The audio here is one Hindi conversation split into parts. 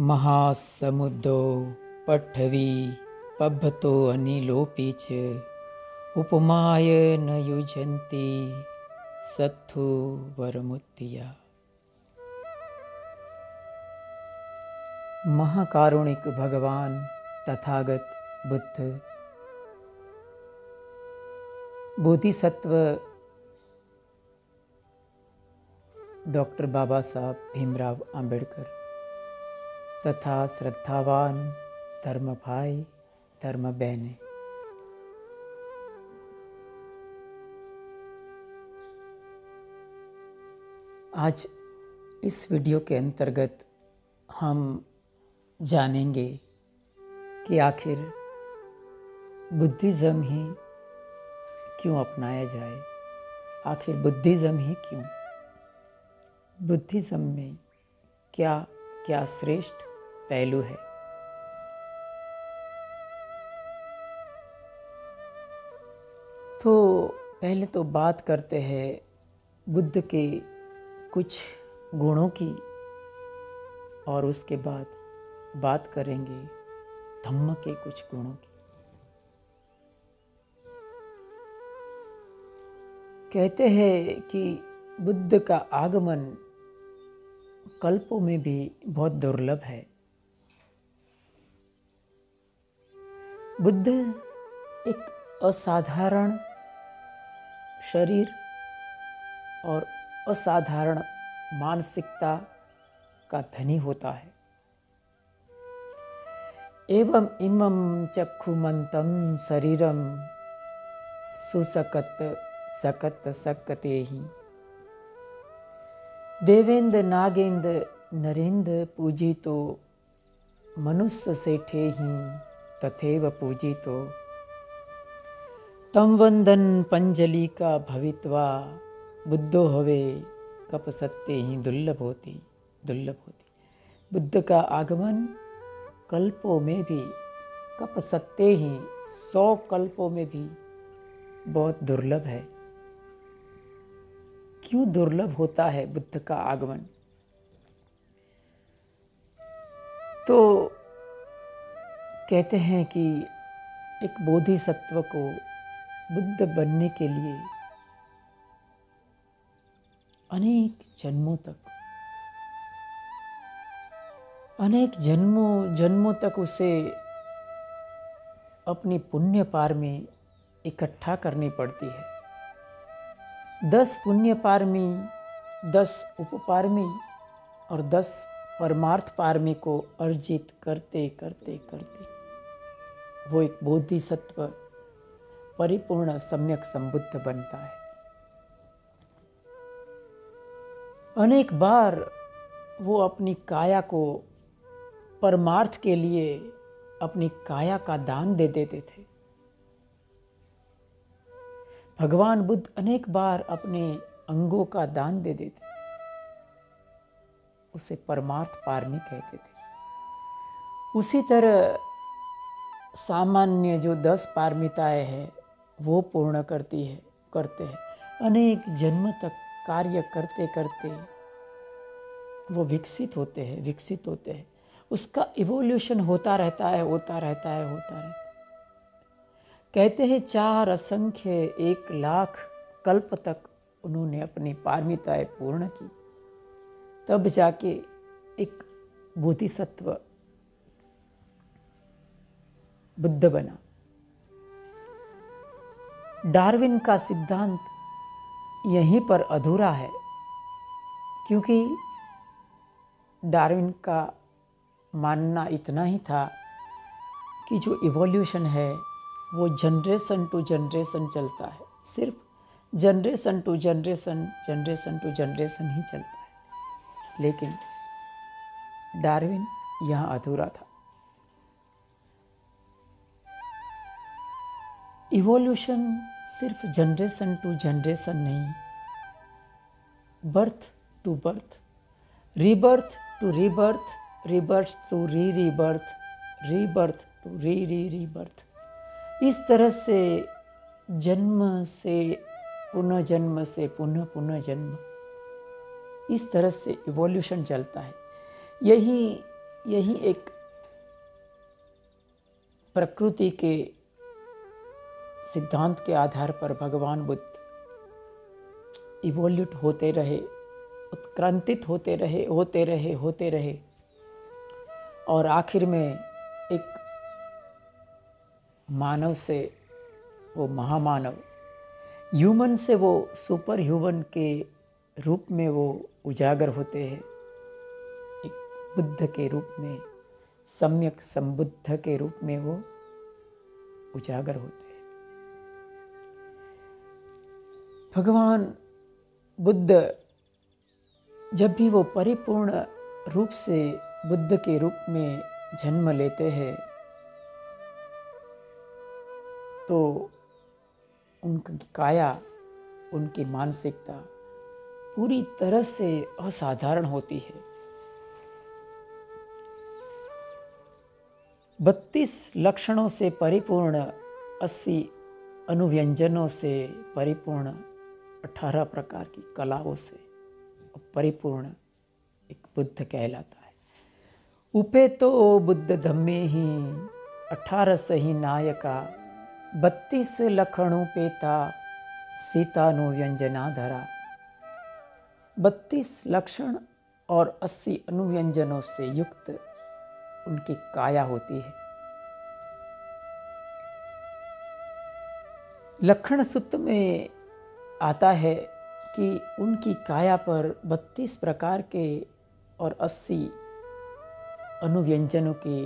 महासमुद्रो पठवी पब्बतो अनिलोऽपि च उपमाय न युज्यन्ति सत्थु वरमुत्तिया। महाकारुणिक भगवान तथागत बुद्ध बोधिसत्व डॉक्टर बाबा साहब भीमराव अंबेडकर तथा श्रद्धावान धर्म भाई धर्म बहनें, आज इस वीडियो के अंतर्गत हम जानेंगे कि आखिर बुद्धिज़्म ही क्यों अपनाया जाए। आखिर बुद्धिज़्म ही क्यों? बुद्धिज़्म में क्या क्या श्रेष्ठ पहलू है। तो पहले तो बात करते हैं बुद्ध के कुछ गुणों की और उसके बाद बात करेंगे धम्म के कुछ गुणों की। कहते हैं कि बुद्ध का आगमन कल्पों में भी बहुत दुर्लभ है। बुद्ध एक असाधारण शरीर और असाधारण मानसिकता का धनी होता है। एवं इमं चक्षुमन्तं शरीरम सुसकत सकत सकतेहि देवेंद्र नागेंद्र नरेंद्र पूजितो मनुष्य सेठेहि तथैव पूजितो तम वंदन पंजलि का भवित्वा बुद्धो हवे कप सत्ते ही दुर्लभ होती। बुद्ध का आगमन कल्पों में भी कप सत्ते ही 100 कल्पों में भी बहुत दुर्लभ है। क्यों दुर्लभ होता है बुद्ध का आगमन? तो कहते हैं कि एक बोधिसत्व को बुद्ध बनने के लिए अनेक जन्मों तक उसे अपनी पुण्य पारमी इकट्ठा करनी पड़ती है। 10 पुण्य पारमी, 10 उपपारमी और 10 परमार्थ पारमी को अर्जित करते करते वो एक बोधिसत्व परिपूर्ण सम्यक संबुद्ध बनता है। अनेक बार वो अपनी काया को परमार्थ के लिए अपनी काया का दान दे देते थे। भगवान बुद्ध अनेक बार अपने अंगों का दान दे देते थे। उसे परमार्थ पारमी कहते थे। उसी तरह सामान्य जो 10 पारमिताएं हैं वो पूर्ण करते हैं। अनेक जन्म तक कार्य करते करते वो विकसित होते हैं। उसका इवोल्यूशन होता रहता है। कहते हैं 4 असंख्य 1 लाख कल्प तक उन्होंने अपनी पारमिताएं पूर्ण की, तब जाके एक बोधिसत्व बुद्ध बना। डार्विन का सिद्धांत यहीं पर अधूरा है, क्योंकि डार्विन का मानना इतना ही था कि जो इवोल्यूशन है वो जनरेशन टू जनरेशन चलता है। सिर्फ जनरेशन टू जनरेशन ही चलता है। लेकिन डार्विन यहाँ अधूरा था। इवोल्यूशन सिर्फ जनरेशन टू जनरेशन नहीं, birth to birth, rebirth to rebirth, rebirth to rebirth, rebirth to rebirth, इस तरह से जन्म से पुनः जन्म से पुनः जन्म, इस तरह से इवोल्यूशन चलता है। यही यही एक प्रकृति के सिद्धांत के आधार पर भगवान बुद्ध इवोल्यूट होते रहे, उत्क्रांतित होते रहे और आखिर में एक मानव से वो महामानव, ह्यूमन से वो सुपर ह्यूमन के रूप में वो उजागर होते हैं, एक बुद्ध के रूप में, सम्यक संबुद्ध के रूप में वो उजागर होते हैं। भगवान बुद्ध जब भी वो परिपूर्ण रूप से बुद्ध के रूप में जन्म लेते हैं तो उनकी काया, उनकी मानसिकता पूरी तरह से असाधारण होती है। 32 लक्षणों से परिपूर्ण, 80 अनुव्यंजनों से परिपूर्ण, 18 प्रकार की कलाओं से परिपूर्ण एक बुद्ध कहलाता है। उपे तो बुद्ध धम्मे ही 18 सही नायका, 32 लखणों पेता सीतानुव्यंजना धरा। 32 लक्षण और 80 अनुव्यंजनों से युक्त उनकी काया होती है। लक्षण सूत्र में आता है कि उनकी काया पर 32 प्रकार के और 80 अनुव्यंजनों के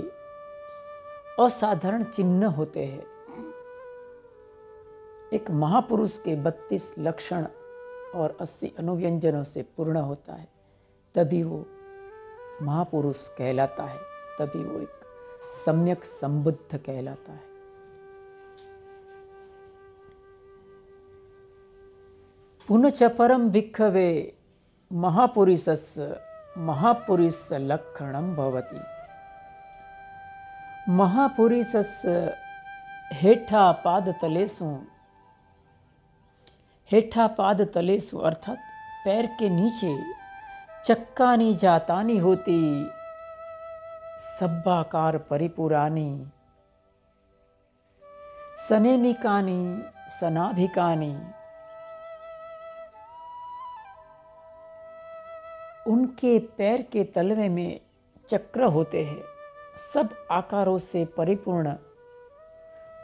असाधारण चिन्ह होते हैं। एक महापुरुष के 32 लक्षण और 80 अनुव्यंजनों से पूर्ण होता है, तभी वो महापुरुष कहलाता है, तभी वो एक सम्यक संबुद्ध कहलाता है। पुनश्च परम भिक्खवे महापुरुषस्य महापुरुष लक्षणं भवति। महापुरुषस्य हेठा पाद तलेसु अर्थात पैर के नीचे चक्कानी जातानी होती, सब्बाकार परिपुरानी, सनेमिकानी सनाभिकानी, उनके पैर के तलवे में चक्र होते हैं, सब आकारों से परिपूर्ण,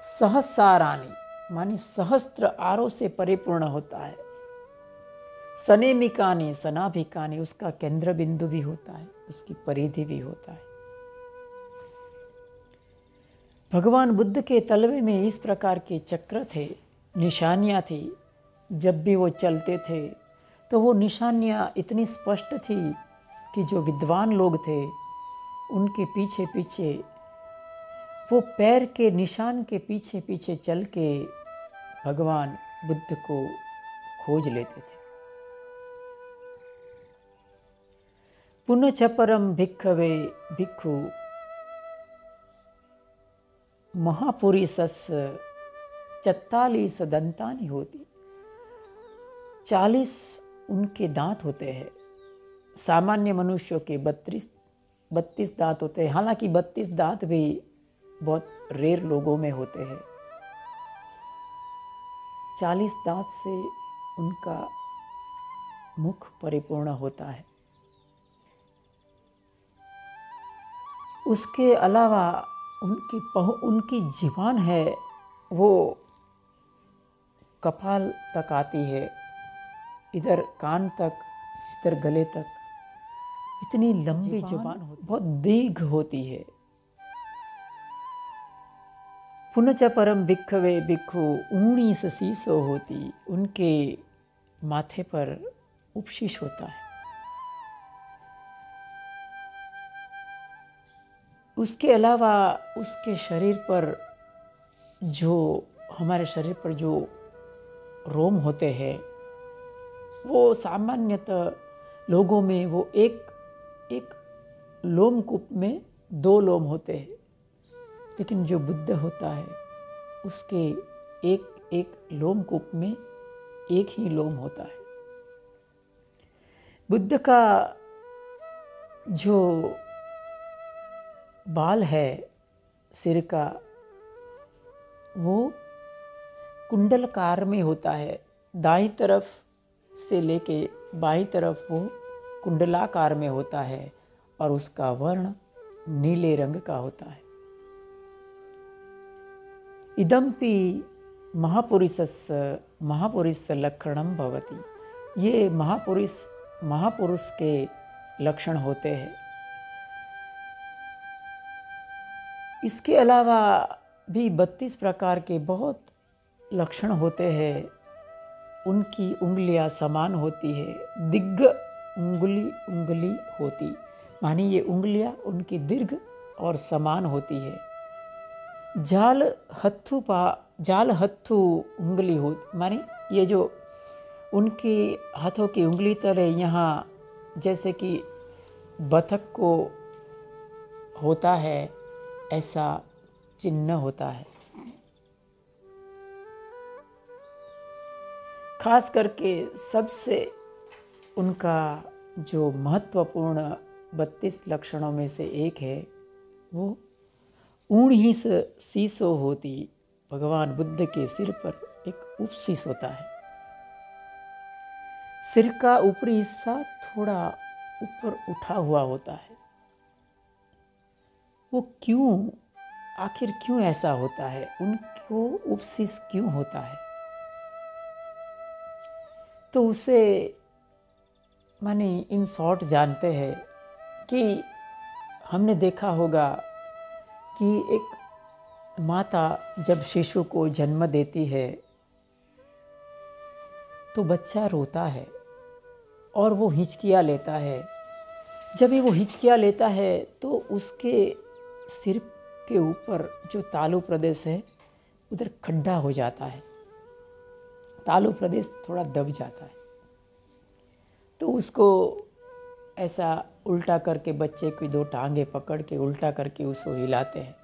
सहस्रानी मानी सहस्त्र आरों से परिपूर्ण होता है। सनेमिकानी सनाभिकानी, उसका केंद्र बिंदु भी होता है, उसकी परिधि भी होता है। भगवान बुद्ध के तलवे में इस प्रकार के चक्र थे, निशानियां थी। जब भी वो चलते थे तो वो निशानियां इतनी स्पष्ट थी कि जो विद्वान लोग थे उनके पीछे पीछे, वो पैर के निशान के पीछे पीछे चल के भगवान बुद्ध को खोज लेते थे। पुनश्च परम भिक्खवे भिक्खु महापुरुषस्य 44 दंतानि होती। 40 उनके दांत होते हैं। सामान्य मनुष्यों के 32 दांत होते हैं। हालांकि 32 दांत भी बहुत रेयर लोगों में होते हैं। 40 दांत से उनका मुख परिपूर्ण होता है। उसके अलावा उनकी जीवान है वो कपाल तक आती है, इधर कान तक, इधर गले तक, इतनी लंबी जुबान होती, बहुत दीर्घ होती है। पुनश्च परम भिक्खवे भिक्खु 19 शीशो होती, उनके माथे पर उपशीष होता है। उसके अलावा उसके शरीर पर जो, हमारे शरीर पर जो रोम होते हैं वो सामान्यतः लोगों में वो एक लोमकूप में 2 लोम होते हैं, लेकिन जो बुद्ध होता है उसके एक लोमकूप में एक ही लोम होता है। बुद्ध का जो बाल है सिर का वो कुंडलकार में होता है, दाईं तरफ से लेके बाईं तरफ वो कुंडलाकार में होता है और उसका वर्ण नीले रंग का होता है। इदम्पि महापुरुषस्य लक्षणम भवति, ये महापुरुष के लक्षण होते हैं। इसके अलावा भी 32 प्रकार के बहुत लक्षण होते हैं। उनकी उंगलियां समान होती है, दीर्घ उंगली होती, मानी ये उंगलियां उनकी दीर्घ और समान होती है। जाल हत्थु उंगली हो, मानी ये जो उनकी हाथों की उंगली तरह यहाँ जैसे कि बतख को होता है ऐसा चिन्ह होता है। खास करके सबसे उनका जो महत्वपूर्ण 32 लक्षणों में से एक है वो ऊँही शीशो होती, भगवान बुद्ध के सिर पर एक उपशीष होता है। सिर का ऊपरी हिस्सा थोड़ा ऊपर उठा हुआ होता है। वो आखिर क्यों ऐसा होता है, उनको उपशीष क्यों होता है? तो उसे माने इन शॉर्ट जानते हैं कि हमने देखा होगा कि एक माता जब शिशु को जन्म देती है तो बच्चा रोता है और वो हिचकियाँ लेता है। जब वो हिचकियाँ लेता है तो उसके सिर के ऊपर जो तालु प्रदेश है उधर खड्डा हो जाता है, तालु प्रदेश थोड़ा दब जाता है। तो उसको ऐसा उल्टा करके बच्चे की 2 टांगे पकड़ के उल्टा करके उसको हिलाते हैं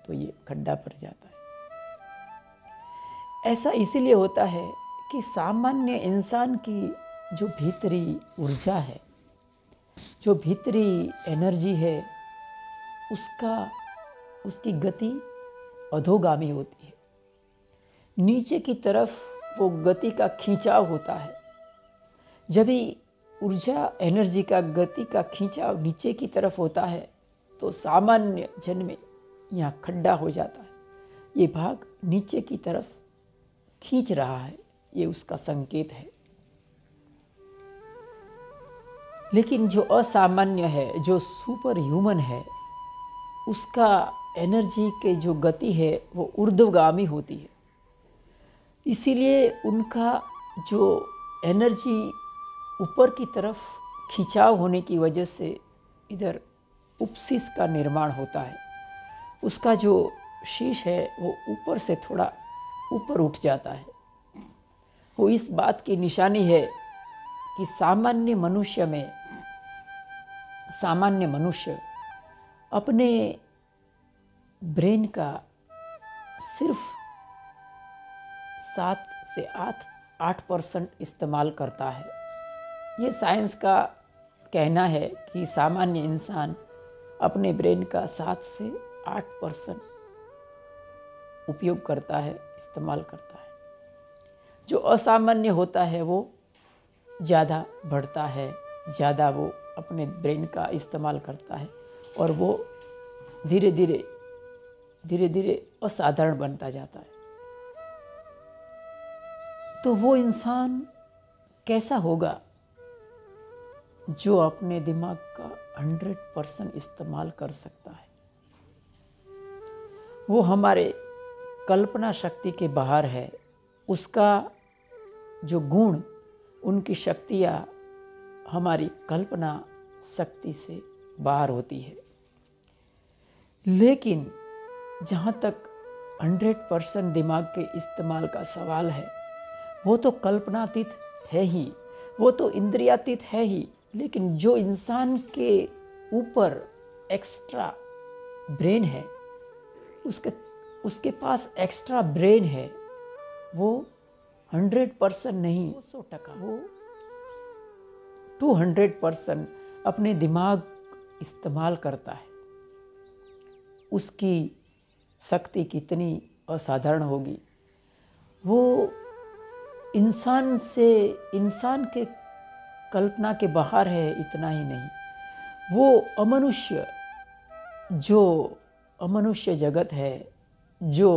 तो ये खड्डा पड़ जाता है। ऐसा इसीलिए होता है कि सामान्य इंसान की जो भीतरी ऊर्जा है, जो भीतरी एनर्जी है, उसकी गति अधोगामी होती है। नीचे की तरफ वो गति का खींचाव होता है। जब भी ऊर्जा एनर्जी का गति का खींचाव नीचे की तरफ होता है तो सामान्य जन में यहाँ खड्डा हो जाता है। ये भाग नीचे की तरफ खींच रहा है, ये उसका संकेत है। लेकिन जो असामान्य है, जो सुपर ह्यूमन है, उसका एनर्जी के जो गति है वो ऊर्ध्वगामी होती है। इसीलिए उनका जो एनर्जी ऊपर की तरफ खिंचाव होने की वजह से इधर उपशीष का निर्माण होता है। उसका जो शीश है वो ऊपर से थोड़ा ऊपर उठ जाता है। वो इस बात की निशानी है कि सामान्य मनुष्य अपने ब्रेन का सिर्फ 7 से 8% इस्तेमाल करता है। ये साइंस का कहना है कि सामान्य इंसान अपने ब्रेन का 7 से 8% उपयोग करता है, इस्तेमाल करता है। जो असामान्य होता है वो ज़्यादा बढ़ता है, ज़्यादा वो अपने ब्रेन का इस्तेमाल करता है और वो धीरे धीरे असाधारण बनता जाता है। तो वो इंसान कैसा होगा जो अपने दिमाग का 100% इस्तेमाल कर सकता है? वो हमारे कल्पना शक्ति के बाहर है। उसका जो गुण, उनकी शक्तियाँ हमारी कल्पना शक्ति से बाहर होती है। लेकिन जहाँ तक 100% दिमाग के इस्तेमाल का सवाल है, वो तो कल्पनातीत है ही, वो तो इंद्रियातीत है ही। लेकिन जो इंसान के ऊपर एक्स्ट्रा ब्रेन है, उसके पास एक्स्ट्रा ब्रेन है, वो 100% नहीं, 100%, वो 200% अपने दिमाग इस्तेमाल करता है। उसकी शक्ति कितनी असाधारण होगी। वो इंसान के कल्पना के बाहर है। इतना ही नहीं, वो अमनुष्य जगत है, जो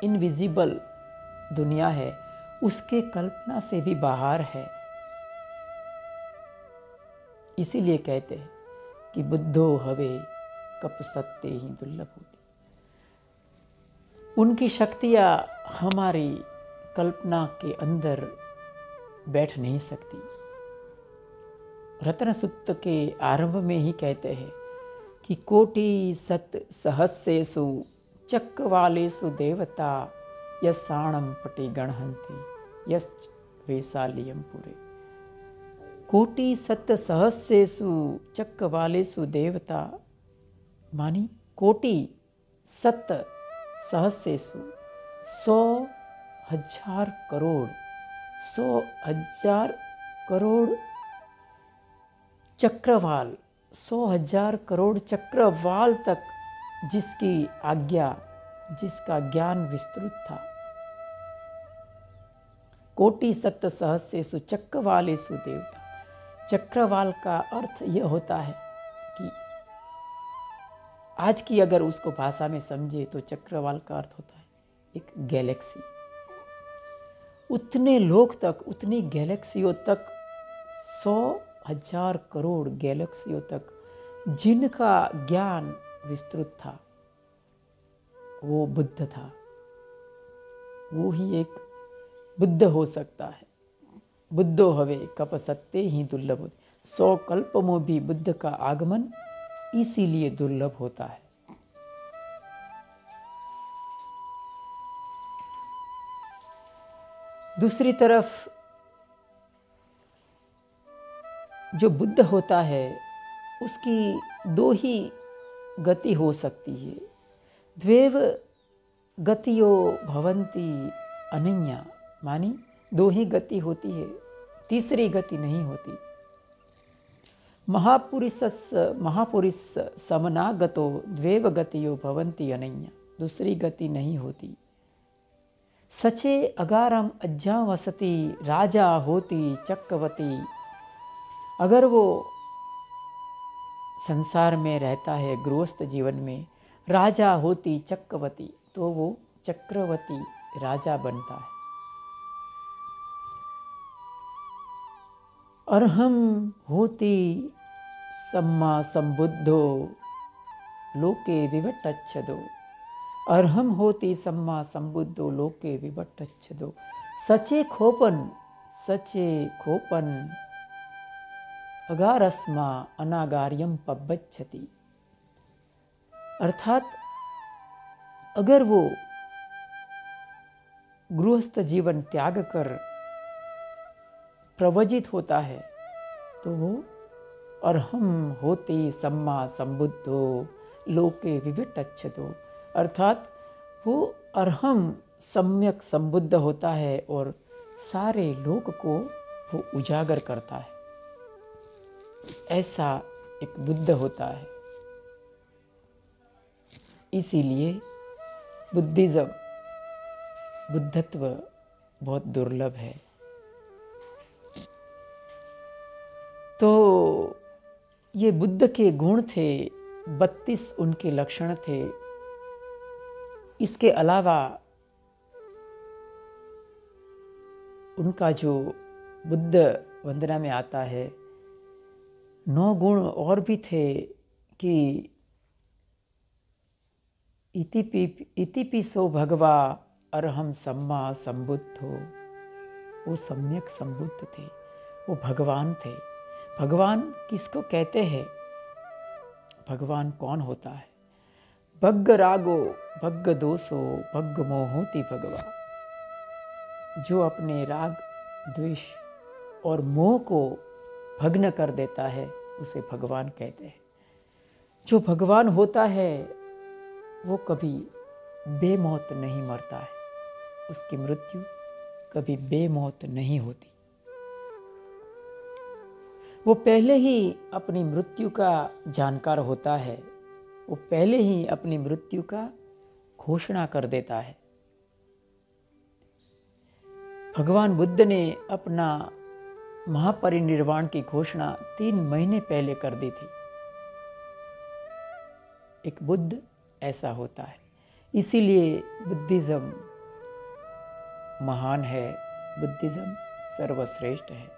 इनविजिबल दुनिया है, उसके कल्पना से भी बाहर है। इसीलिए कहते हैं कि बुद्धो हवे कप सत्ते ही दुर्लभ होती। उनकी शक्तियाँ हमारी कल्पना के अंदर बैठ नहीं सकती। रत्न सूत्र के आरंभ में ही कहते हैं कि कोटि सत सहस्रेषु चक्रवालेषु देवता यसाणम पटे गणहन्ति यश्च वैशाल्यम पुरे। कोटि सत सहस्रेषु चक्रवालेषु देवता, मानी कोटि सत सहस्रेषु 100,000 करोड़, 100,000 करोड़ चक्रवाल, 100,000 करोड़ चक्रवाल तक जिसकी आज्ञा, जिसका ज्ञान विस्तृत था। कोटि सत सहस्रेषु चक्रवालेषु देवता। चक्रवाल का अर्थ यह होता है कि आज की अगर उसको भाषा में समझे तो चक्रवाल का अर्थ होता है एक गैलेक्सी। उतने लोक तक, उतनी गैलेक्सियों तक, 100,000 करोड़ गैलेक्सियों तक जिनका ज्ञान विस्तृत था, वो बुद्ध था। वो ही एक बुद्ध हो सकता है। बुद्धो हवे कप सत्ते ही दुर्लभ होते। 100 कल्प में भी बुद्ध का आगमन इसीलिए दुर्लभ होता है। दूसरी तरफ जो बुद्ध होता है उसकी दो ही गति हो सकती है। द्वेव गतियो भवन्ति अनन्या, मानी दो ही गति होती है, तीसरी गति नहीं होती। महापुरुष समनागतो द्वेव गतियो भवन्ति अनन्या, दूसरी गति नहीं होती। सचे अगारम अज्ञावसति राजा होती चक्रवती। अगर वो संसार में रहता है, गृहस्थ जीवन में, राजा होती चक्रवती, तो वो चक्रवती राजा बनता है। अर्हम होती सम्मा संबुद्धो लोके विवटच्छदो। अर्हम होती सम्मा संबुद्धो लोके विवटच्छदो। सचे खोपन अगारस्मा अनागार्यम पब्बच्छति। अर्थात अगर वो गृहस्थ जीवन त्याग कर प्रवजित होता है तो वो अर्हम होते सम्मा संबुद्धो लोके विविटच्छदो, अर्थात वो अर्हम सम्यक संबुद्ध होता है और सारे लोक को वो उजागर करता है। ऐसा एक बुद्ध होता है। इसीलिए बुद्धत्व बहुत दुर्लभ है। तो ये बुद्ध के गुण थे, 32 उनके लक्षण थे। इसके अलावा उनका जो बुद्ध वंदना में आता है 9 गुण और भी थे कि इतिपिसो भगवा अर्हम सम्मा संबुद्धो। वो सम्यक संबुद्ध थे, वो भगवान थे। भगवान किसको कहते हैं? भगवान कौन होता है? भग्ग रागो भग्ग दोषो भग्ग मोहोति भगवा। जो अपने राग, द्वेष और मोह को भग्न कर देता है उसे भगवान कहते हैं। जो भगवान होता है वो कभी बेमौत नहीं मरता है, उसकी मृत्यु कभी बेमौत नहीं होती। वो पहले ही अपनी मृत्यु का जानकार होता है। वो पहले ही अपनी मृत्यु का घोषणा कर देता है। भगवान बुद्ध ने अपना महापरिनिर्वाण की घोषणा 3 महीने पहले कर दी थी। एक बुद्ध ऐसा होता है, इसीलिए बुद्धिज्म महान है, बुद्धिज्म सर्वश्रेष्ठ है।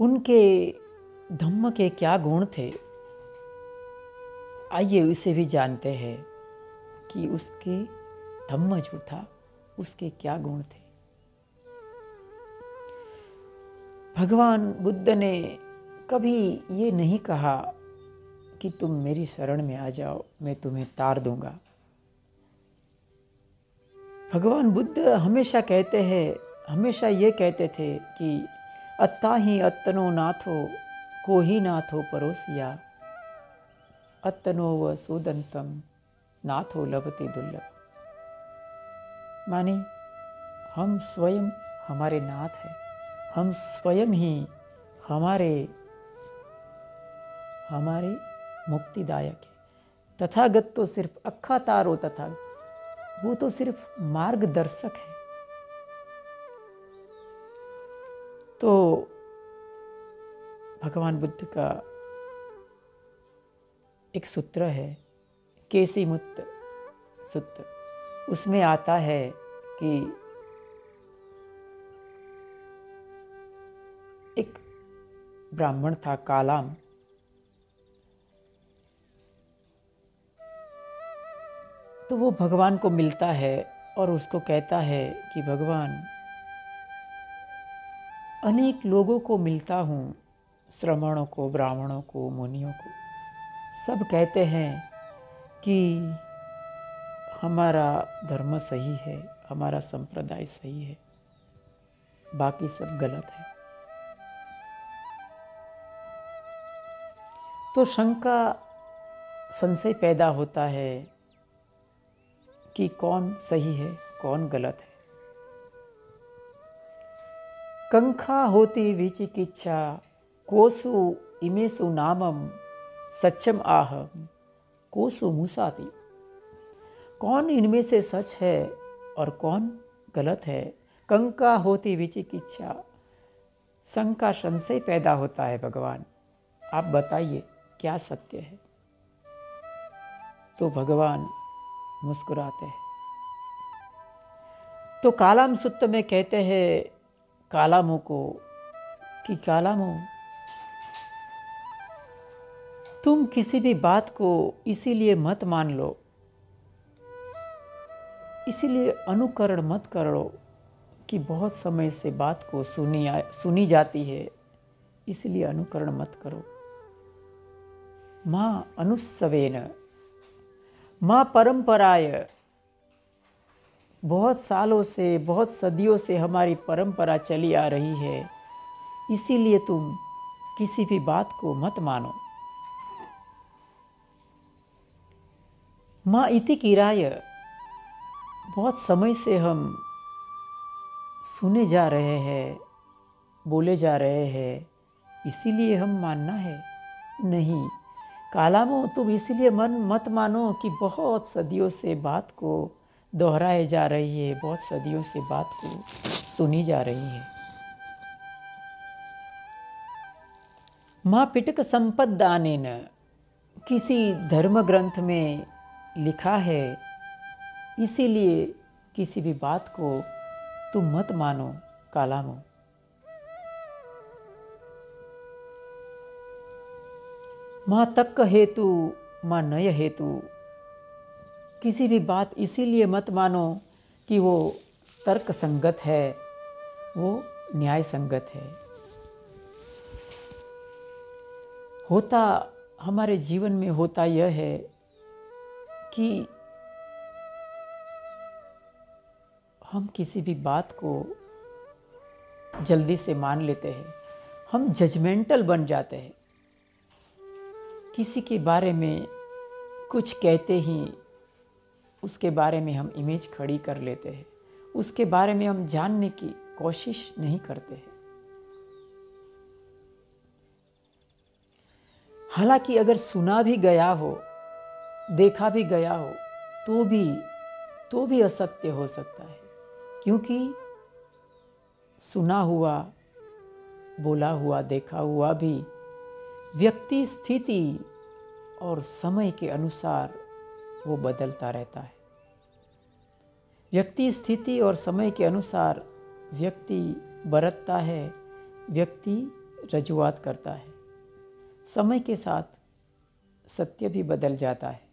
उनके धम्म के क्या गुण थे, आइए उसे भी जानते हैं कि उसके धम्म जो था उसके क्या गुण थे। भगवान बुद्ध ने कभी ये नहीं कहा कि तुम मेरी शरण में आ जाओ, मैं तुम्हें तार दूंगा। भगवान बुद्ध हमेशा ये कहते थे कि अत्ता ही अत्तनो नाथो को ही नाथो परोसिया, अत्तनो व सुदंतम नाथो लभते दुर्लभ। मानी हम स्वयं हमारे नाथ हैं, हम स्वयं ही हमारे मुक्तिदायक है। तथागत तो सिर्फ अक्खा तारो तथा वो तो सिर्फ मार्गदर्शक है। तो भगवान बुद्ध का एक सूत्र है, केसी मुक्त सूत्र, उसमें आता है कि एक ब्राह्मण था कालाम, तो वो भगवान को मिलता है और उसको कहता है कि भगवान, अनेक लोगों को मिलता हूँ, श्रमणों को, ब्राह्मणों को, मुनियों को, सब कहते हैं कि हमारा धर्म सही है, हमारा संप्रदाय सही है, बाकी सब गलत है। तो शंका, संशय पैदा होता है कि कौन सही है, कौन गलत है। कंखा होती विचिकिच्छा कोसु इमेसु नामम सच्चम आहम कोसु मुसाति। कौन इनमें से सच है और कौन गलत है? कंका होती विचिकिच्छा, शंका, संशय पैदा होता है। भगवान आप बताइए क्या सत्य है? तो भगवान मुस्कुराते हैं। तो कालाम सूत्र में कहते हैं कालामों को कि कालामों, तुम किसी भी बात को इसीलिए मत मान लो, इसीलिए अनुकरण मत करो कि बहुत समय से बात को सुनी जाती है, इसलिए अनुकरण मत करो। माँ अनुस्सवेन, माँ परंपराय, बहुत सालों से, बहुत सदियों से हमारी परंपरा चली आ रही है, इसीलिए तुम किसी भी बात को मत मानो। माँ इति किराय, बहुत समय से हम सुने जा रहे हैं, बोले जा रहे हैं, इसीलिए हम मानना है? नहीं कालामो, तुम इसीलिए मत मानो कि बहुत सदियों से बात को दोहराए जा रही है, बहुत सदियों से बात को सुनी जा रही है। माँ पिटक संपदानेन, किसी धर्म ग्रंथ में लिखा है, इसीलिए किसी भी बात को तुम मत मानो कालामो। माँ तक्क हेतु, माँ नय हेतु, किसी भी बात इसीलिए मत मानो कि वो तर्क संगत है, वो न्याय संगत है। होता हमारे जीवन में होता यह है कि हम किसी भी बात को जल्दी से मान लेते हैं, हम जजमेंटल बन जाते हैं। किसी के बारे में कुछ कहते ही उसके बारे में हम इमेज खड़ी कर लेते हैं, उसके बारे में हम जानने की कोशिश नहीं करते हैं। हालांकि अगर सुना भी गया हो, देखा भी गया हो, तो भी असत्य हो सकता है, क्योंकि सुना हुआ, बोला हुआ, देखा हुआ भी व्यक्ति, स्थिति और समय के अनुसार वो बदलता रहता है। व्यक्ति, स्थिति और समय के अनुसार व्यक्ति बरतता है, व्यक्ति रजुआत करता है। समय के साथ सत्य भी बदल जाता है।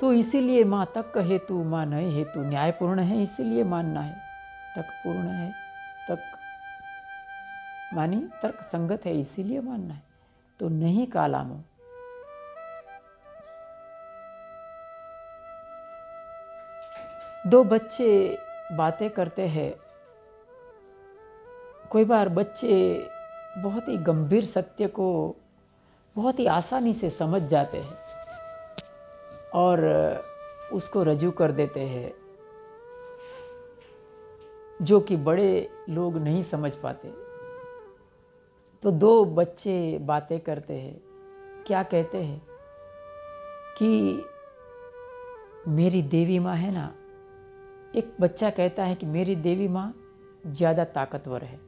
तो इसीलिए माँ तक हेतु माँ नए हेतु न्यायपूर्ण है, इसीलिए मानना है। तक पूर्ण है, तक मानी तर्क संगत है, इसीलिए मानना है। तो नहीं कालामो। दो बच्चे बातें करते हैं। कोई बार बच्चे बहुत ही गंभीर सत्य को बहुत ही आसानी से समझ जाते हैं और उसको रजू कर देते हैं, जो कि बड़े लोग नहीं समझ पाते। तो दो बच्चे बातें करते हैं, क्या कहते हैं कि मेरी देवी माँ है ना, एक बच्चा कहता है कि मेरी देवी माँ ज़्यादा ताकतवर है।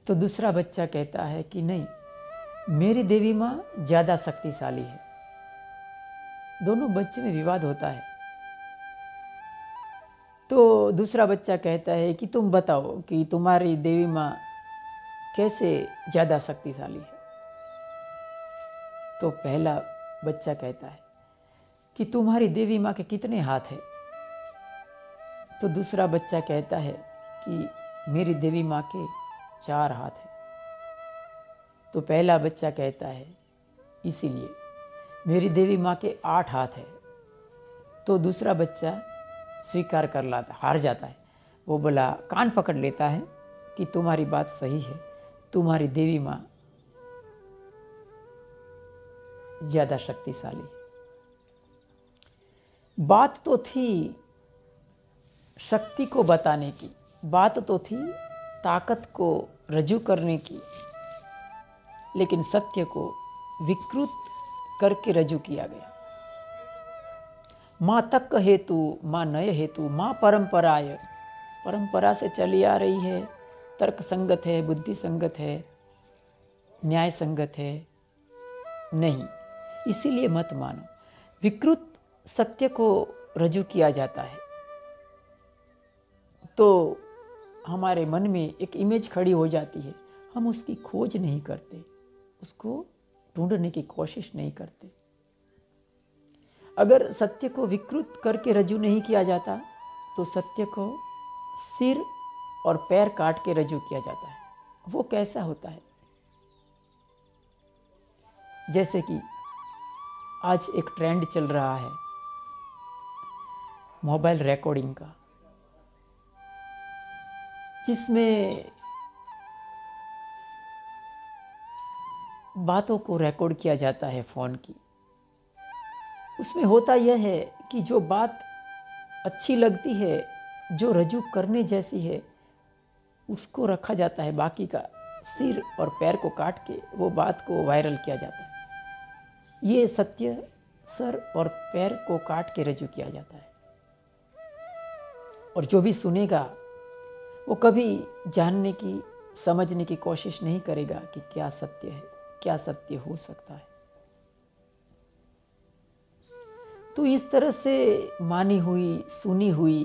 तो दूसरा बच्चा कहता है कि नहीं, मेरी देवी माँ ज़्यादा शक्तिशाली है। दोनों बच्चे में विवाद होता है। तो दूसरा बच्चा कहता है कि तुम बताओ कि तुम्हारी देवी माँ कैसे ज़्यादा शक्तिशाली है। तो पहला बच्चा कहता है कि तुम्हारी देवी माँ के कितने हाथ हैं। तो दूसरा बच्चा कहता है कि मेरी देवी माँ के 4 हाथ हैं। तो पहला बच्चा कहता है इसीलिए मेरी देवी माँ के 8 हाथ हैं। तो दूसरा बच्चा स्वीकार कर लाता, हार जाता है। वो बोला, कान पकड़ लेता है कि तुम्हारी बात सही है, तुम्हारी देवी माँ ज़्यादा शक्तिशाली। बात तो थी शक्ति को बताने की, बात तो थी ताकत को रजू करने की, लेकिन सत्य को विकृत करके रजू किया गया। माँ तक हेतु माँ नए हेतु माँ परंपराय, परंपरा से चली आ रही है, तर्क संगत है, बुद्धि संगत है, न्याय संगत है, नहीं, इसीलिए मत मानो। विकृत सत्य को रजू किया जाता है तो हमारे मन में एक इमेज खड़ी हो जाती है, हम उसकी खोज नहीं करते, उसको ढूंढने की कोशिश नहीं करते। अगर सत्य को विकृत करके रजू नहीं किया जाता तो सत्य को सिर और पैर काट के रजू किया जाता है। वो कैसा होता है? जैसे कि आज एक ट्रेंड चल रहा है मोबाइल रिकॉर्डिंग का, जिसमें बातों को रिकॉर्ड किया जाता है फ़ोन की। उसमें होता यह है कि जो बात अच्छी लगती है, जो रजू करने जैसी है, उसको रखा जाता है, बाकी का सिर और पैर को काट के वो बात को वायरल किया जाता है। ये सत्य सर और पैर को काट के रजू किया जाता है, और जो भी सुनेगा वो कभी जानने की, समझने की कोशिश नहीं करेगा कि क्या सत्य है, क्या सत्य हो सकता है। तो इस तरह से मानी हुई, सुनी हुई,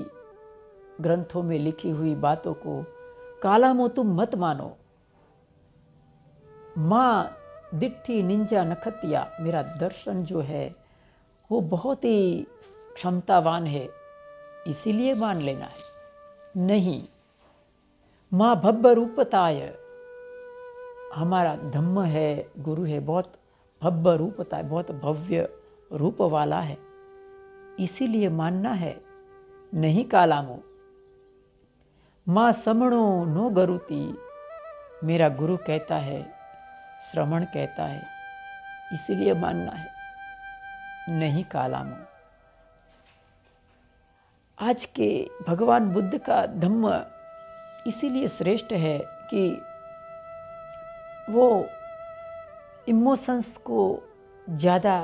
ग्रंथों में लिखी हुई बातों को कालामो तुम मत मानो। माँ दिट्ठी निंजा नखतिया, मेरा दर्शन जो है वो बहुत ही क्षमतावान है, इसीलिए मान लेना है। नहीं, माँ भव्य रूपताय, हमारा धम्म है, गुरु है, बहुत भव्य रूपताय, बहुत भव्य रूप वाला है, इसीलिए मानना है। नहीं कालामो। माँ समणो नो गरुति, मेरा गुरु कहता है, श्रवण कहता है, इसीलिए मानना है। नहीं कालामो। आज के भगवान बुद्ध का धम्म इसीलिए श्रेष्ठ है कि वो इमोशंस को ज़्यादा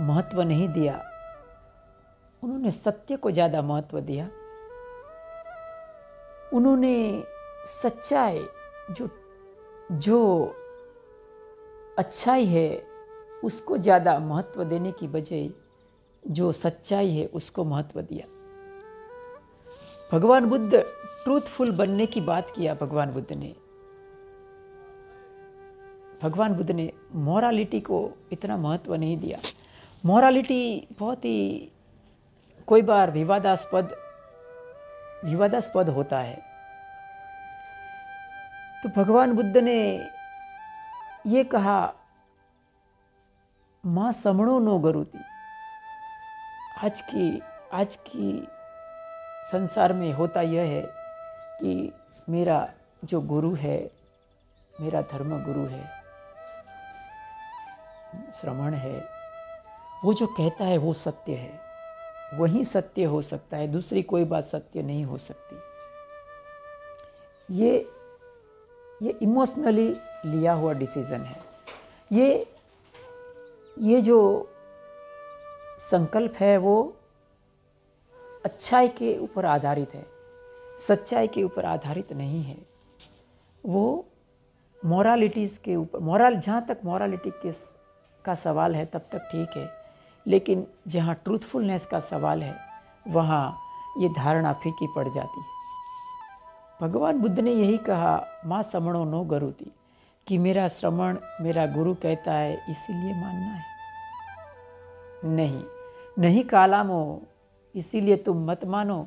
महत्व नहीं दिया, उन्होंने सत्य को ज़्यादा महत्व दिया। उन्होंने सच्चाई, जो अच्छाई है उसको ज़्यादा महत्व देने की बजाय जो सच्चाई है उसको महत्व दिया। भगवान बुद्ध ट्रूथफुल बनने की बात किया। भगवान बुद्ध ने मॉरालिटी को इतना महत्व नहीं दिया। मॉरालिटी बहुत ही कोई बार विवादास्पद होता है। तो भगवान बुद्ध ने ये कहा, माँ समणो नो गरुति। आज की संसार में होता यह है कि मेरा जो गुरु है, मेरा धर्म गुरु है, श्रमण है, वो जो कहता है वो सत्य है, वही सत्य हो सकता है, दूसरी कोई बात सत्य नहीं हो सकती। ये इमोशनली लिया हुआ डिसीजन है। ये जो संकल्प है वो अच्छाई के ऊपर आधारित है, सच्चाई के ऊपर आधारित नहीं है। वो मॉरालिटीज़ के ऊपर, जहाँ तक मॉरालिटी का सवाल है तब तक ठीक है, लेकिन जहाँ ट्रूथफुलनेस का सवाल है वहाँ ये धारणा फीकी पड़ जाती है। भगवान बुद्ध ने यही कहा, माँ समणो नो गरुति, कि मेरा श्रमण मेरा गुरु कहता है इसीलिए मानना है। नहीं कालामो, इसीलिए तुम मत मानो।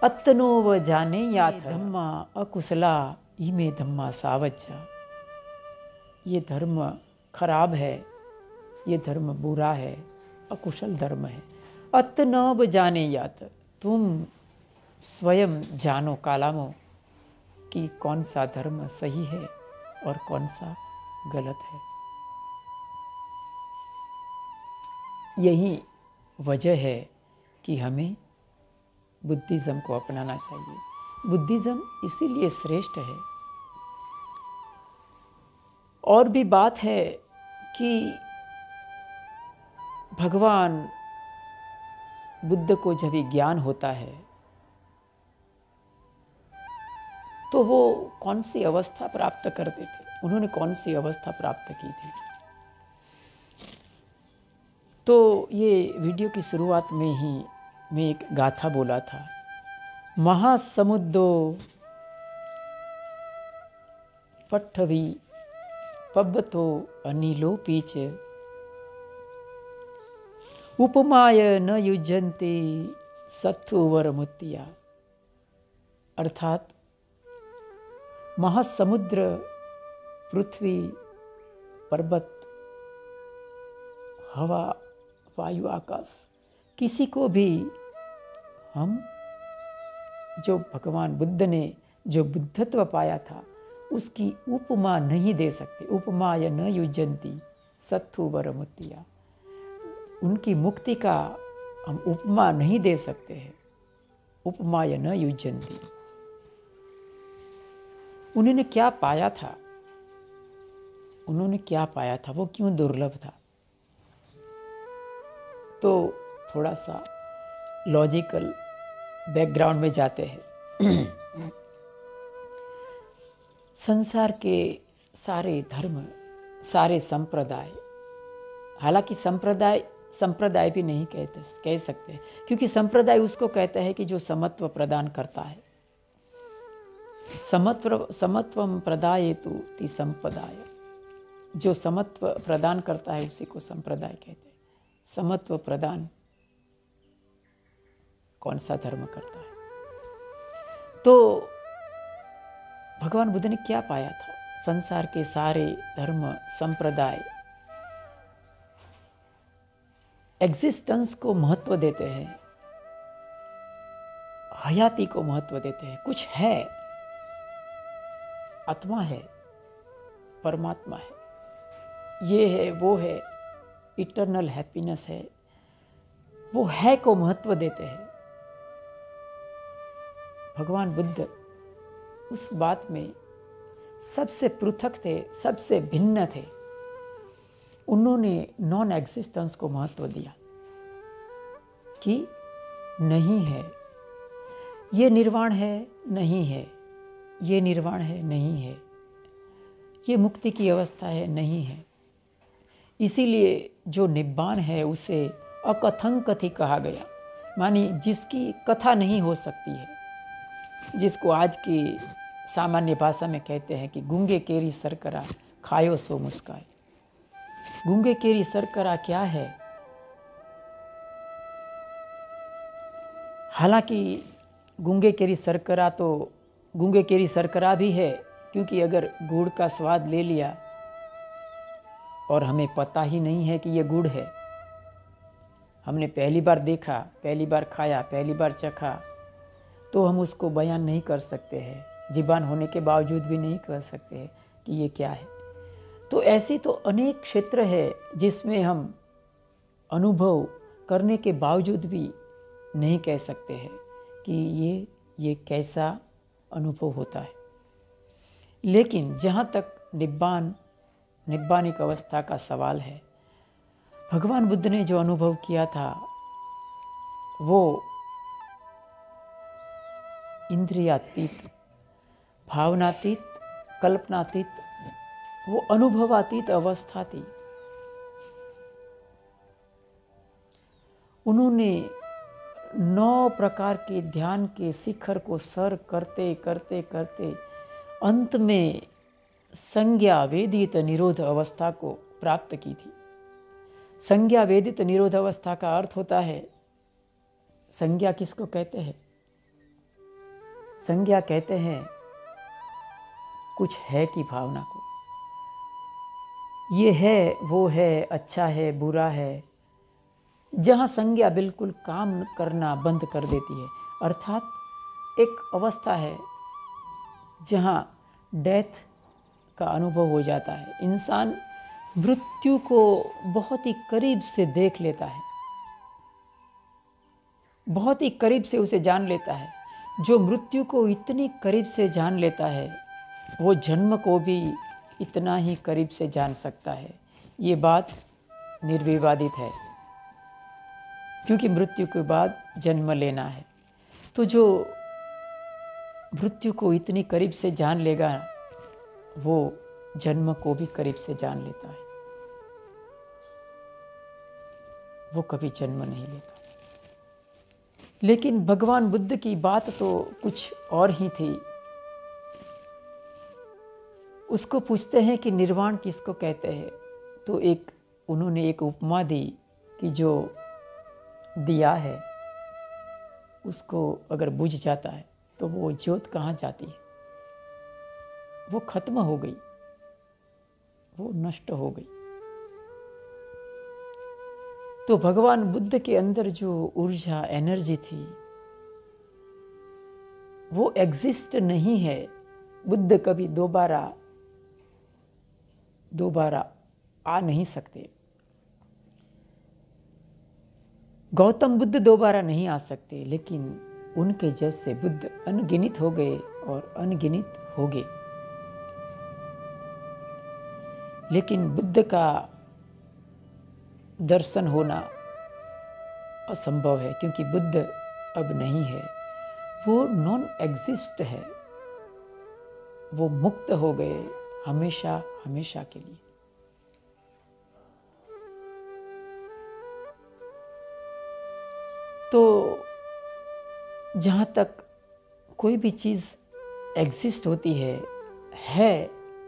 अत्तनो व जाने याथ धम्मा अकुशला इमे धम्मा सावज्जा। ये धर्म खराब है, ये धर्म बुरा है, अकुशल धर्म है। अत्तनव जाने यात, तुम स्वयं जानो कालामो कि कौन सा धर्म सही है और कौन सा गलत है। यही वजह है कि हमें बुद्धिज़्म को अपनाना चाहिए। बुद्धिज़्म इसीलिए श्रेष्ठ है। और भी बात है कि भगवान बुद्ध को जब भी ज्ञान होता है तो वो कौन सी अवस्था प्राप्त करते थे, उन्होंने कौन सी अवस्था प्राप्त की थी। तो ये वीडियो की शुरुआत में ही मैं एक गाथा बोला था, महासमुद्रो पट्ठवी पब्बतो अनिलो पीच उपमाय न युज्यन्ते सत्तुवर मुत्तिया। अर्थात महासमुद्र, पृथ्वी, पर्वत, हवा, वायु, आकाश, किसी को भी हम जो भगवान बुद्ध ने जो बुद्धत्व पाया था उसकी उपमा नहीं दे सकते। उपमाय न युज्यन्ति सत्तुवर मुत्तिया। उनकी मुक्ति का हम उपमा नहीं दे सकते हैं। उपमाय न युज्यन्ति। उन्होंने क्या पाया था, वो क्यों दुर्लभ था। तो थोड़ा सा लॉजिकल बैकग्राउंड में जाते हैं। संसार के सारे धर्म, सारे संप्रदाय, हालांकि संप्रदाय भी नहीं कह सकते, क्योंकि संप्रदाय उसको कहता है कि जो समत्व प्रदान करता है। समत्वम प्रदायेतु ति संपदाय। जो समत्व प्रदान करता है उसी को संप्रदाय कहते हैं। समत्व प्रदान कौन सा धर्म करता है। तो भगवान बुद्ध ने क्या पाया था, संसार के सारे धर्म संप्रदाय एग्जिस्टेंस को महत्व देते हैं, हयाती को महत्व देते हैं। कुछ है, आत्मा है, परमात्मा है, ये है, वो है, इटर्नल हैप्पीनेस है, वो है को महत्व देते हैं। भगवान बुद्ध उस बात में सबसे पृथक थे, सबसे भिन्न थे, उन्होंने नॉन एग्जिस्टेंस को महत्व दिया कि नहीं है, ये निर्वाण है, नहीं है, ये निर्वाण है, नहीं है, ये मुक्ति की अवस्था है, नहीं है। इसीलिए जो निब्बान है उसे अकथंकथि कहा गया, मानी जिसकी कथा नहीं हो सकती है, जिसको आज की सामान्य भाषा में कहते हैं कि गूंगे केरी सरकरा खायो सो मुस्काए। गूंगे केरी सरकरा क्या है? हालांकि गूंगे केरी सरकरा तो गूंगे केरी सरकरा भी है, क्योंकि अगर गुड़ का स्वाद ले लिया और हमें पता ही नहीं है कि ये गुड़ है, हमने पहली बार देखा, पहली बार खाया, पहली बार चखा, तो हम उसको बयान नहीं कर सकते हैं, ज़ुबान होने के बावजूद भी नहीं कह सकते हैं कि ये क्या है। तो ऐसी तो अनेक क्षेत्र है जिसमें हम अनुभव करने के बावजूद भी नहीं कह सकते हैं कि ये कैसा अनुभव होता है। लेकिन जहाँ तक निब्बानिक अवस्था का सवाल है, भगवान बुद्ध ने जो अनुभव किया था वो इंद्रियातीत, भावनातीत, कल्पनातीत, वो अनुभवातीत अवस्था थी। उन्होंने 9 प्रकार के ध्यान के शिखर को सर करते करते करते अंत में संज्ञा वेदित निरोध अवस्था को प्राप्त की थी। संज्ञा वेदित निरोध अवस्था का अर्थ होता है, संज्ञा किसको कहते हैं? संज्ञा कहते हैं कुछ है की भावना को। ये है, वो है, अच्छा है, बुरा है, जहाँ संज्ञा बिल्कुल काम करना बंद कर देती है, अर्थात एक अवस्था है जहाँ डेथ का अनुभव हो जाता है। इंसान मृत्यु को बहुत ही करीब से देख लेता है, बहुत ही करीब से उसे जान लेता है। जो मृत्यु को इतनी करीब से जान लेता है, वो जन्म को भी इतना ही करीब से जान सकता है। ये बात निर्विवादित है, क्योंकि मृत्यु के बाद जन्म लेना है। तो जो मृत्यु को इतनी करीब से जान लेगा, वो जन्म को भी करीब से जान लेता है, वो कभी जन्म नहीं लेता। लेकिन भगवान बुद्ध की बात तो कुछ और ही थी। उसको पूछते हैं कि निर्वाण किसको कहते हैं, तो उन्होंने एक उपमा दी कि जो दिया है उसको अगर बुझ जाता है तो वो ज्योत कहाँ जाती है? वो खत्म हो गई, वो नष्ट हो गई। तो भगवान बुद्ध के अंदर जो ऊर्जा, एनर्जी थी, वो एग्जिस्ट नहीं है। बुद्ध कभी दोबारा आ नहीं सकते। गौतम बुद्ध दोबारा नहीं आ सकते, लेकिन उनके जैसे बुद्ध अनगिनत हो गए और अनगिनत हो गए। लेकिन बुद्ध का दर्शन होना असंभव है, क्योंकि बुद्ध अब नहीं है, वो नॉन एग्जिस्ट है, वो मुक्त हो गए हमेशा हमेशा के लिए। तो जहाँ तक कोई भी चीज़ एग्जिस्ट होती है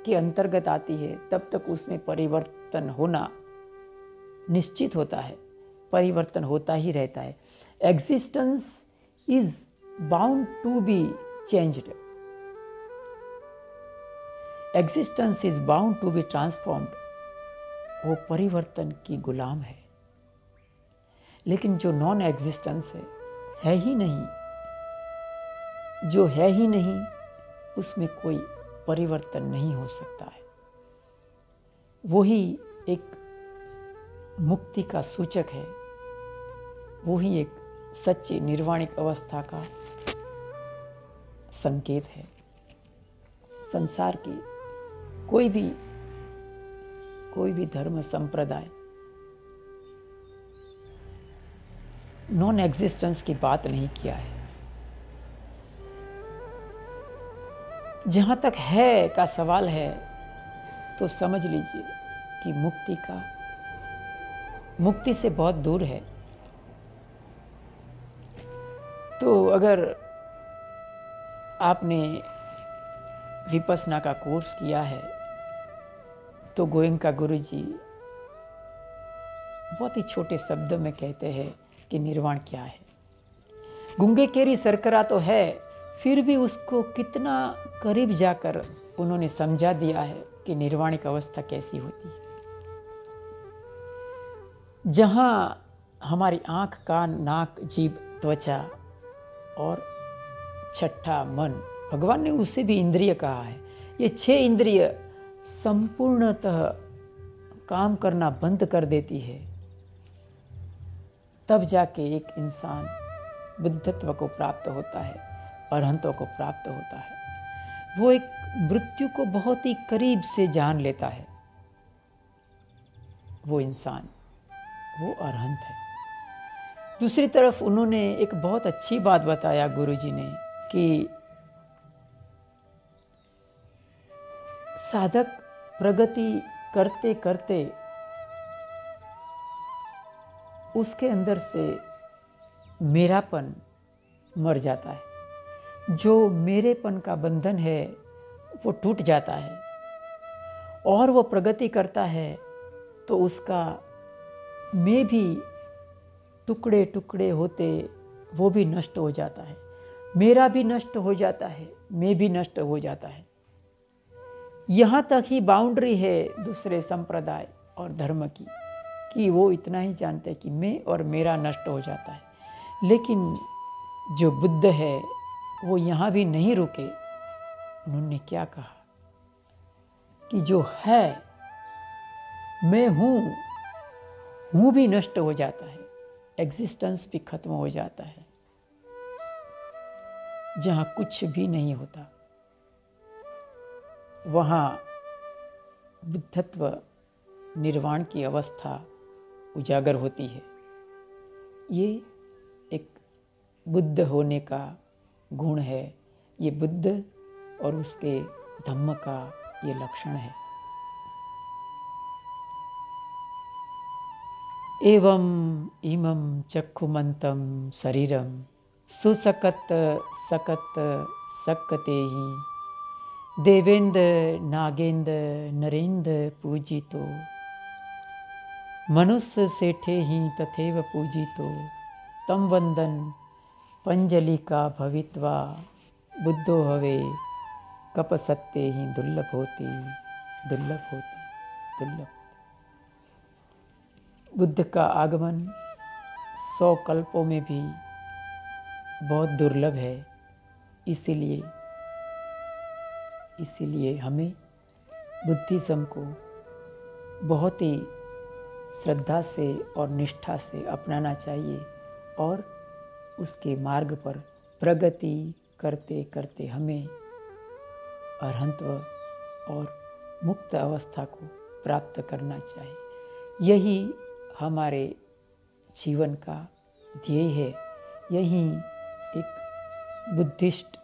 के अंतर्गत आती है, तब तक उसमें परिवर्तन होना निश्चित होता है, परिवर्तन होता ही रहता है। Existence is bound to be changed, existence is bound to be transformed. वो परिवर्तन की गुलाम है। लेकिन जो नॉन एग्जिस्टेंस है ही नहीं, जो है ही नहीं, उसमें कोई परिवर्तन नहीं हो सकता है। वही एक मुक्ति का सूचक है, वही एक सच्ची निर्वाणिक अवस्था का संकेत है। संसार की कोई भी धर्म संप्रदाय नॉन एग्जिस्टेंस की बात नहीं किया है। जहां तक है का सवाल है तो समझ लीजिए कि मुक्ति से बहुत दूर है। तो अगर आपने विपस्सना का कोर्स किया है तो गोयंका गुरुजी बहुत ही छोटे शब्दों में कहते हैं कि निर्वाण क्या है। गुंगे केरी सरकरा तो है, फिर भी उसको कितना करीब जाकर उन्होंने समझा दिया है कि निर्वाणिक अवस्था कैसी होती है। जहाँ हमारी आँख, कान, नाक, जीभ, त्वचा और छठा मन, भगवान ने उसे भी इंद्रिय कहा है। ये 6 इंद्रिय संपूर्णतः काम करना बंद कर देती है, तब जाके एक इंसान बुद्धत्व को प्राप्त होता है, अरहंतों को प्राप्त होता है। वो एक मृत्यु को बहुत ही करीब से जान लेता है। वो इंसान, वो अरहंत है। दूसरी तरफ उन्होंने एक बहुत अच्छी बात बताया गुरुजी ने कि साधक प्रगति करते करते उसके अंदर से मेरापन मर जाता है। जो मेरेपन का बंधन है वो टूट जाता है और वो प्रगति करता है तो उसका मैं भी टुकड़े टुकड़े होते वो भी नष्ट हो जाता है, मेरा भी नष्ट हो जाता है, मैं भी नष्ट हो जाता है। यहाँ तक ही बाउंड्री है दूसरे संप्रदाय और धर्म की कि वो इतना ही जानते हैं कि मैं और मेरा नष्ट हो जाता है। लेकिन जो बुद्ध है वो यहाँ भी नहीं रुके। उन्होंने क्या कहा कि जो है मैं हूँ भी नष्ट हो जाता है, एग्जिस्टेंस भी खत्म हो जाता है। जहाँ कुछ भी नहीं होता वहाँ बुद्धत्व, निर्वाण की अवस्था उजागर होती है। ये एक बुद्ध होने का गुण है, ये बुद्ध और उसके धम्म का ये लक्षण है। एवं इमं चक्षुमन्तं शरीरं सुसकत सकत सकते ही देवेंद्र नागेंद्र नरेंद्र पूजितो मनुष्य सेठे ही तथैव पूजितो तम वंदन पंजलिका भवित्वा बुद्धो हवे कप सत्ते ही दुर्लभ होती। बुद्ध का आगमन 100 कल्पों में भी बहुत दुर्लभ है। इसीलिए हमें बुद्धिज्म को बहुत ही श्रद्धा से और निष्ठा से अपनाना चाहिए और उसके मार्ग पर प्रगति करते करते हमें अरहंत्व और मुक्त अवस्था को प्राप्त करना चाहिए। यही हमारे जीवन का ध्येय है। यही एक बुद्धिस्ट